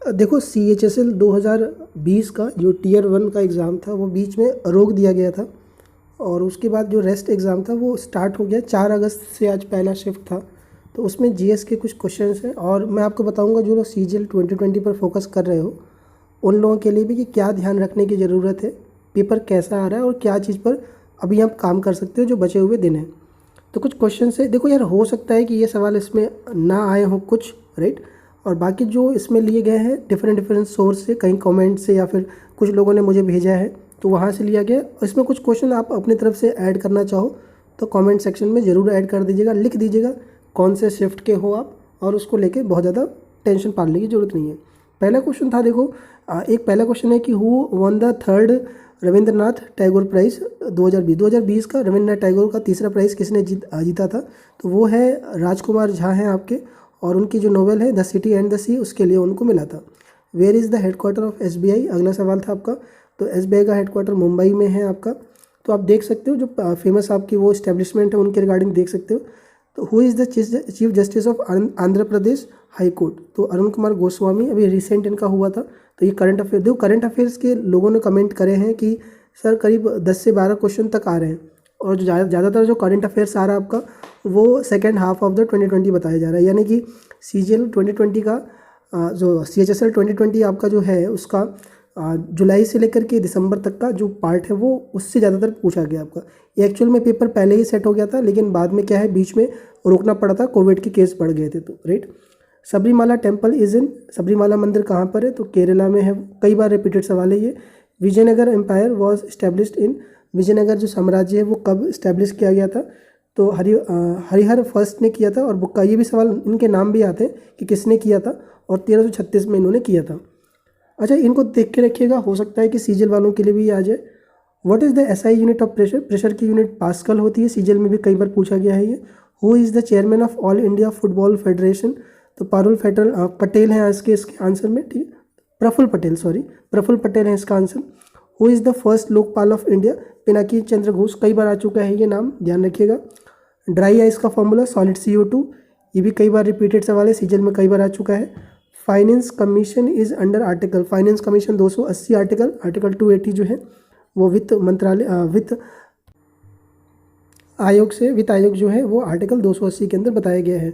देखो CHSL 2020 का जो टीयर 1 का एग्ज़ाम था वो बीच में रोक दिया गया था, और उसके बाद जो रेस्ट एग्ज़ाम था वो स्टार्ट हो गया 4 अगस्त से। आज पहला शिफ्ट था, तो उसमें जीएस के कुछ क्वेश्चंस हैं, और मैं आपको बताऊंगा जो लोग CGL 2020 पर फोकस कर रहे हो उन लोगों के लिए भी कि क्या ध्यान रखने की ज़रूरत है, पेपर कैसा आ रहा है और क्या चीज़ पर अभी आप काम कर सकते हो जो बचे हुए दिन हैं। तो कुछ क्वेश्चन है, देखो यार, हो सकता है कि ये सवाल इसमें ना आए हों कुछ, राइट, और बाकी जो इसमें लिए गए हैं डिफरेंट सोर्स से, कहीं कमेंट से या फिर कुछ लोगों ने मुझे भेजा है तो वहाँ से लिया गया। इसमें कुछ क्वेश्चन आप अपनी तरफ से ऐड करना चाहो तो कमेंट सेक्शन में ज़रूर ऐड कर दीजिएगा, लिख दीजिएगा कौन से शिफ्ट के हो आप, और उसको लेके बहुत ज़्यादा टेंशन पालने की ज़रूरत नहीं है। पहला क्वेश्चन था, देखो एक पहला क्वेश्चन है कि who won the third Rabindranath Tagore prize 2020 का रविंद्रनाथ टैगोर का तीसरा प्राइज़ किसने जीता था? तो वो है राजकुमार झा हैं आपके, और उनकी जो नोवेल है the city and the sea उसके लिए उनको मिला था। Where is the headquarter of SBI, अगला सवाल था आपका। तो SBI का हेडक्वार्टर मुंबई में है आपका। तो आप देख सकते हो जो फेमस आपकी वो इस्टेब्लिशमेंट है उनके रिगार्डिंग देख सकते हो। तो who is the chief justice of Andhra Pradesh high court? तो अरुण कुमार गोस्वामी, अभी रिसेंट इनका हुआ था। तो ये करंट अफेयर, देखो करंट अफेयर्स के लोगों ने कमेंट करे हैं कि सर करीब 10 से 12 क्वेश्चन तक आ रहे हैं, और जो ज़्यादातर जो करंट अफेयर्स आ रहा है आपका वो सेकेंड हाफ ऑफ द 2020 बताया जा रहा है, यानी कि CGL 2020 का जो CHSL 2020 आपका जो है उसका जुलाई से लेकर के दिसंबर तक का जो पार्ट है वो उससे ज़्यादातर पूछा गया आपका। ये एक्चुअल में पेपर पहले ही सेट हो गया था, लेकिन बाद में क्या है बीच में रोकना पड़ा था, कोविड के केस बढ़ गए थे, तो right. Sabarimala temple is in, Sabarimala मंदिर कहाँ पर है? तो केरला में है। कई बार रिपीटेड सवाल है ये। Vijayanagar empire was established in, Vijayanagar जो साम्राज्य है वो कब इस्टेब्लिश किया गया था? तो हरिहर फर्स्ट ने किया था। और बुक्का, ये भी सवाल इनके नाम भी आते हैं कि किसने किया था, और 1336 में इन्होंने किया था। अच्छा, इनको देख के रखिएगा, हो सकता है कि CGL वालों के लिए भी आ जाए। What is the SI unit of pressure? Pressure की यूनिट पास्कल होती है, CGL में भी कई बार पूछा गया है ये। Who is the chairman of all India football federation? तो पारुल पटेल हैं इसके आंसर में, ठीक है, प्रफुल्ल पटेल हैं इसका answer. Who is the first Lokpal of India? Pinaki Chandra Ghosh, कई बार आ चुका है ये नाम, ध्यान रखिएगा। ड्राई आइस का फॉर्मूला सॉलिड CO2, ये भी कई बार रिपीटेड सवाल है, CGL में कई बार आ चुका है। Finance commission is under article, finance commission 280 article 280 जो है वो वित्त आयोग जो है वो आर्टिकल 280 के अंदर बताया गया है।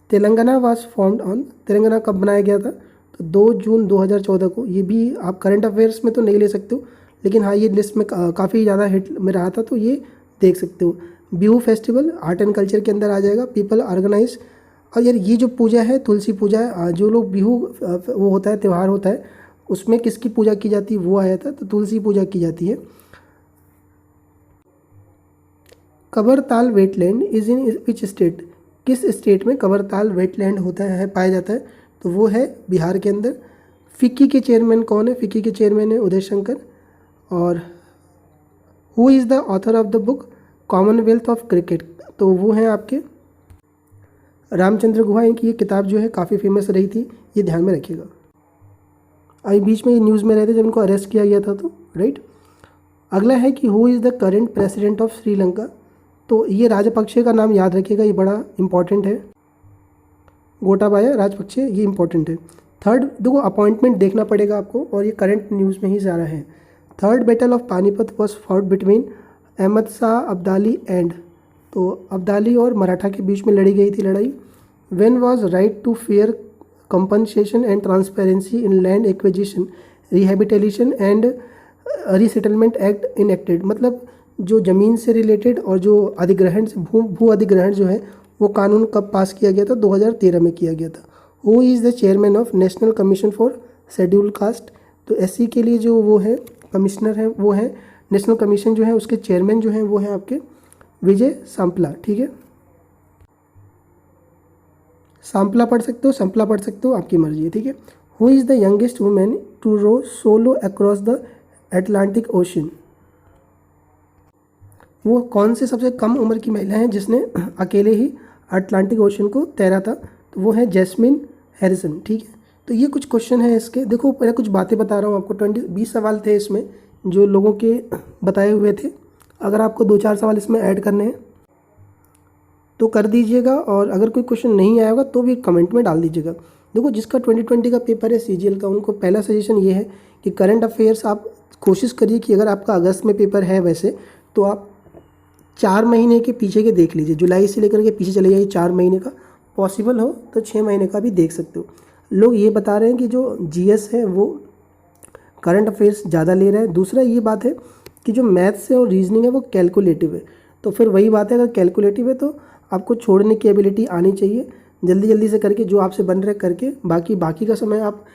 Telangana was formed on, Telangana कब बनाया गया था? तो 2 जून 2014 को। ये भी आप करंट अफेयर्स में तो नहीं ले सकते हो, लेकिन हाँ ये लिस्ट में काफ़ी ज़्यादा हिट में रहा था, तो ये देख सकते हो। Bihu festival art and culture के अंदर आ जाएगा। पीपल ऑर्गेनाइज, और यार ये जो पूजा है तुलसी पूजा, जो लोग बिहू वो होता है त्यौहार होता है उसमें किसकी पूजा की जाती है वो आया था, तो तुलसी पूजा की जाती है। Kabartal wetland is in which state? किस स्टेट में कबरताल वेटलैंड होता है, पाया जाता है? तो वो है बिहार के अंदर। फिक्की के चेयरमैन कौन है? फिक्की के चेयरमैन है उदय शंकर। और who is the author of the book Commonwealth of cricket? तो वो हैं आपके रामचंद्र गुहा। इनकी ये किताब जो है काफ़ी फेमस रही थी, ये ध्यान में रखिएगा। अभी बीच में ये न्यूज़ में रहे थे जब इनको अरेस्ट किया गया था, तो राइट। अगला है कि who is the current president of Sri Lanka? तो ये राजपक्षे का नाम याद रखिएगा, ये बड़ा इंपॉर्टेंट है, गोटाबाया राजपक्षे, ये इंपॉर्टेंट है। थर्ड, देखो अपॉइंटमेंट देखना पड़ेगा आपको, और ये करंट न्यूज़ में ही सारा है। Third battle of Panipat was fought between Ahmad Shah Abdali and, तो अब्दाली और मराठा के बीच में लड़ी गई थी लड़ाई। When was right to fair compensation and transparency in land acquisition rehabilitation and resettlement act enacted? मतलब जो ज़मीन से रिलेटेड और जो अधिग्रहण से भू अधिग्रहण जो है वो कानून कब पास किया गया था? 2013 में किया गया था। Who is the chairman of national commission for schedule caste? तो SC के लिए जो वो है कमिश्नर है वो है नेशनल कमीशन जो है उसके चेयरमैन जो हैं वो हैं आपके विजय सांपला, ठीक है। सांपला पढ़ सकते हो, संपला पढ़ सकते हो, आपकी मर्जी है, ठीक है। Who is the youngest women to row solo across the Atlantic ocean? वो कौन से सबसे कम उम्र की महिला हैं जिसने अकेले ही अटलांटिक ओशन को तैरा था? तो वो है जैस्मिन हैरिसन, ठीक है। तो ये कुछ क्वेश्चन है इसके, देखो पहले कुछ बातें बता रहा हूँ आपको। 20 सवाल थे इसमें जो लोगों के बताए हुए थे। अगर आपको 2-4 सवाल इसमें ऐड करने हैं तो कर दीजिएगा, और अगर कोई क्वेश्चन नहीं आया होगा तो भी कमेंट में डाल दीजिएगा। देखो जिसका 2020 का पेपर है सीजीएल का, उनको पहला सजेशन ये है कि करंट अफेयर्स आप कोशिश करिए कि अगर आपका अगस्त में पेपर है वैसे तो आप 4 महीने के पीछे के देख लीजिए, जुलाई से लेकर के पीछे चले जाइए 4 महीने का, पॉसिबल हो तो 6 महीने का भी देख सकते हो। लोग ये बता रहे हैं कि जो जीएस है वो करंट अफेयर्स ज़्यादा ले रहा है। दूसरा ये बात है कि जो मैथ्स है और रीजनिंग है वो कैलकुलेटिव है, तो फिर वही बात है, अगर कैलकुलेटिव है तो आपको छोड़ने की एबिलिटी आनी चाहिए, जल्दी जल्दी से करके जो आपसे बन रहा है करके, बाकी का समय आप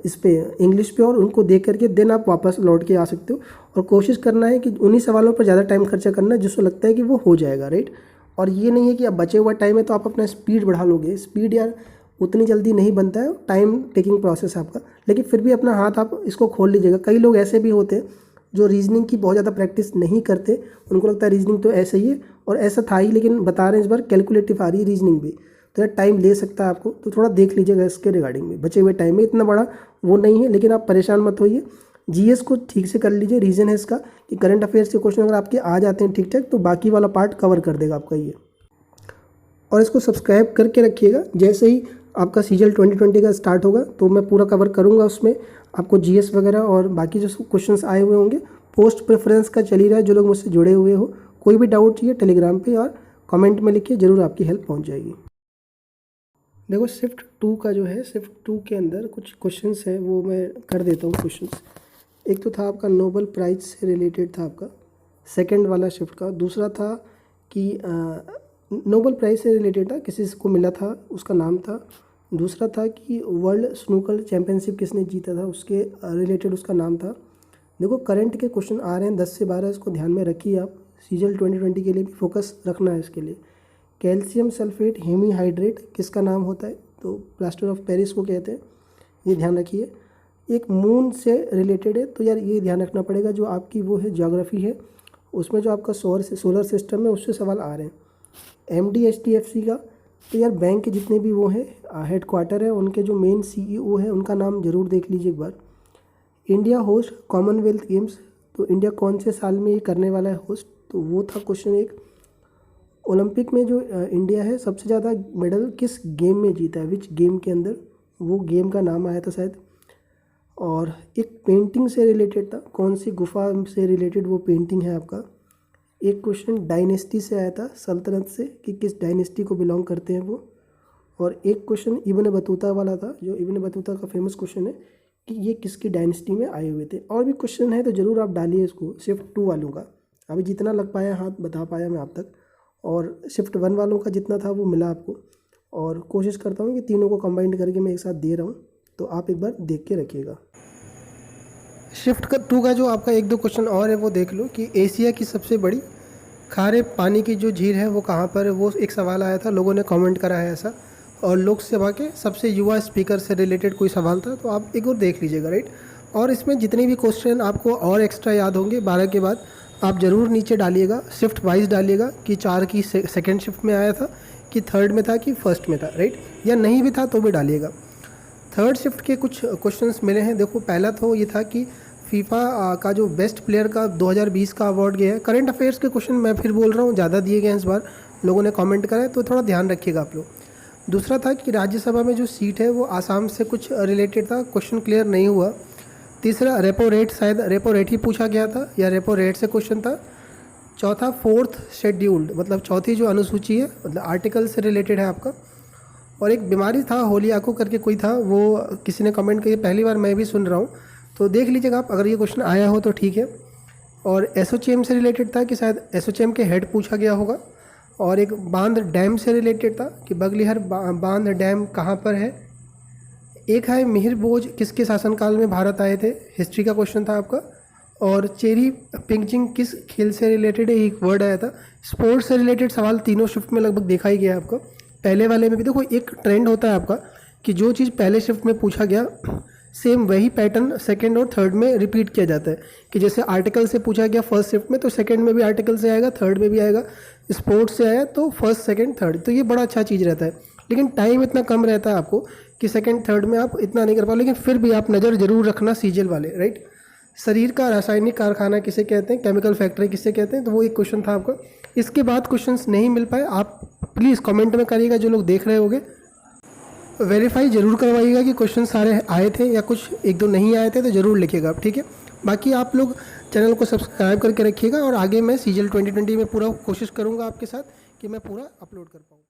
इस पे इंग्लिश पे और उनको देख करके देन आप वापस लौट के आ सकते हो। और कोशिश करना है कि उन्हीं सवालों पर ज़्यादा टाइम खर्चा करना है जिसको लगता है कि वो हो जाएगा, राइट। और ये नहीं है कि अब बचे हुआ टाइम है तो आप अपना स्पीड बढ़ा लोगे, स्पीड यार उतनी जल्दी नहीं बनता है, टाइम टेकिंग प्रोसेस आपका, लेकिन फिर भी अपना हाथ आप इसको खोल लीजिएगा। कई लोग ऐसे भी होते हैं जो रीजनिंग की बहुत ज़्यादा प्रैक्टिस नहीं करते, उनको लगता है रीजनिंग तो ऐसा ही है, और ऐसा था ही, लेकिन बता रहे हैं इस बार कैलकुलेटिव आ रही है रीजनिंग भी, तो यार टाइम ले सकता है आपको, तो थोड़ा देख लीजिएगा इसके रिगार्डिंग में। बचे हुए टाइम में इतना बड़ा वो नहीं है, लेकिन आप परेशान मत होइए, जीएस को ठीक से कर लीजिए। रीज़न है इसका कि करंट अफेयर्स के क्वेश्चन अगर आपके आ जाते हैं ठीक ठाक तो बाकी वाला पार्ट कवर कर देगा आपका ये। और इसको सब्सक्राइब करके रखिएगा, जैसे ही आपका सीजीएल 2020 का स्टार्ट होगा तो मैं पूरा कवर करूँगा, उसमें आपको जीएस वगैरह और बाकी जो क्वेश्चंस आए हुए होंगे। पोस्ट प्रेफरेंस का चल ही रहा है, जो लोग मुझसे जुड़े हुए हो, कोई भी डाउट चाहिए टेलीग्राम पे और कमेंट में लिखिए, ज़रूर आपकी हेल्प पहुंच जाएगी। देखो शिफ्ट 2 का जो है, शिफ्ट 2 के अंदर कुछ क्वेश्चंस है वो मैं कर देता हूँ क्वेश्चंस। एक तो था आपका नोबेल प्राइज़ से रिलेटेड था आपका सेकंड वाला शिफ्ट का। दूसरा था कि नोबेल प्राइज़ से रिलेटेड था, किसी को मिला था उसका नाम था। दूसरा था कि वर्ल्ड स्नूकर चैम्पियनशिप किसने जीता था, उसके रिलेटेड उसका नाम था। देखो करंट के क्वेश्चन आ रहे हैं 10 से 12, इसको ध्यान में रखिए आप, सीजीएल 2020 के लिए भी फोकस रखना है इसके लिए। कैल्शियम सल्फेट हेमीहाइड्रेट किसका नाम होता है, तो प्लास्टर ऑफ पेरिस को कहते हैं, ये ध्यान रखिए। एक मून से रिलेटेड है, तो यार ये ध्यान रखना पड़ेगा, जो आपकी वो है ज्योग्राफी है, उसमें जो आपका सोलर सिस्टम है उससे सवाल आ रहे हैं। MD-HDFC का, तो यार बैंक के जितने भी वो हैं हेड क्वार्टर है, उनके जो मेन CEO है उनका नाम ज़रूर देख लीजिए एक बार। इंडिया होस्ट कॉमनवेल्थ गेम्स, तो इंडिया कौन से साल में ये करने वाला है होस्ट, तो वो था क्वेश्चन एक। ओलंपिक में जो इंडिया है सबसे ज़्यादा मेडल किस गेम में जीता है, विच गेम के अंदर, वो गेम का नाम आया था शायद। और एक पेंटिंग से रिलेटेड था, कौन सी गुफा से रिलेटेड वो पेंटिंग है आपका। एक क्वेश्चन डायनेस्टी से आया था, सल्तनत से, कि किस डायनेस्टी को बिलोंग करते हैं वो। और एक क्वेश्चन इब्न बतूता वाला था, जो इब्न बतूता का फेमस क्वेश्चन है कि ये किसकी डायनेस्टी में आए हुए थे। और भी क्वेश्चन है तो ज़रूर आप डालिए इसको, शिफ्ट 2 वालों का अभी जितना लग पाया हाथ बता पाया मैं आप तक, और शिफ्ट 1 वालों का जितना था वो मिला आपको। और कोशिश करता हूँ कि तीनों को कंबाइंड करके मैं एक साथ दे रहा हूँ, तो आप एक बार देख के रखिएगा। शिफ्ट 2 का जो आपका 1-2 क्वेश्चन और है वो देख लो कि एशिया की सबसे बड़ी खारे पानी की जो झील है वो कहाँ पर है, वो एक सवाल आया था, लोगों ने कमेंट करा है ऐसा। और लोकसभा के सबसे युवा स्पीकर से रिलेटेड कोई सवाल था, तो आप एक और देख लीजिएगा, राइट। और इसमें जितने भी क्वेश्चन आपको और एक्स्ट्रा याद होंगे 12 के बाद, आप ज़रूर नीचे डालिएगा, शिफ्ट वाइज डालिएगा कि 4 की सेकेंड शिफ्ट में आया था, कि थर्ड में था, कि फर्स्ट में था, राइट, या नहीं भी था तो भी डालिएगा। थर्ड शिफ्ट के कुछ क्वेश्चंस मिले हैं। देखो पहला तो ये था कि फीफा का जो बेस्ट प्लेयर का 2020 का अवार्ड गया है। करंट अफेयर्स के क्वेश्चन मैं फिर बोल रहा हूँ, ज़्यादा दिए गए हैं इस बार, लोगों ने कमेंट करा है, तो थोड़ा ध्यान रखिएगा आप लोग। दूसरा था कि राज्यसभा में जो सीट है वो आसाम से कुछ रिलेटेड था, क्वेश्चन क्लियर नहीं हुआ। तीसरा रेपो रेट, शायद रेपो रेट ही पूछा गया था या रेपो रेट से क्वेश्चन था। चौथा फोर्थ शेड्यूल्ड, मतलब चौथी जो अनुसूची है, मतलब आर्टिकल से रिलेटेड है आपका। और एक बीमारी था होलियाको करके कोई था, वो किसी ने कमेंट किया, पहली बार मैं भी सुन रहा हूँ, तो देख लीजिएगा आप, अगर ये क्वेश्चन आया हो तो ठीक है। और एसोचैम से रिलेटेड था कि शायद एसोचैम के हेड पूछा गया होगा। और एक बांध डैम से रिलेटेड था कि बगलिहर बांध डैम कहाँ पर है। एक है मिहिर बोझ किसके शासनकाल में भारत आए थे, हिस्ट्री का क्वेश्चन था आपका। और चेरी पिंचिंग किस खेल से रिलेटेड है, एक वर्ड आया था। स्पोर्ट्स से रिलेटेड सवाल तीनों शिफ्ट में लगभग देखा ही गया आपको। पहले वाले में भी देखो एक ट्रेंड होता है आपका कि जो चीज़ पहले शिफ्ट में पूछा गया सेम वही पैटर्न सेकंड और थर्ड में रिपीट किया जाता है, कि जैसे आर्टिकल से पूछा गया फर्स्ट शिफ्ट में तो सेकंड में भी आर्टिकल से आएगा, थर्ड में भी आएगा। स्पोर्ट्स से आया तो फर्स्ट सेकंड थर्ड, तो ये बड़ा अच्छा चीज़ रहता है। लेकिन टाइम इतना कम रहता है आपको कि सेकंड थर्ड में आप इतना नहीं कर पाओ, लेकिन फिर भी आप नज़र जरूर रखना सीजीएल वाले, राइट। शरीर का रासायनिक कारखाना किसे कहते हैं, केमिकल फैक्ट्री किसे कहते हैं, तो वो एक क्वेश्चन था आपका। इसके बाद क्वेश्चंस नहीं मिल पाए, आप प्लीज़ कमेंट में करिएगा जो लोग देख रहे होंगे। वेरीफाई ज़रूर करवाइएगा कि क्वेश्चन सारे आए थे या कुछ एक दो नहीं आए थे तो ज़रूर लिखिएगा आप, ठीक है। बाकी आप लोग चैनल को सब्सक्राइब करके रखिएगा और आगे मैं CGL 2020 में पूरा कोशिश करूँगा आपके साथ कि मैं पूरा अपलोड कर पाऊँ।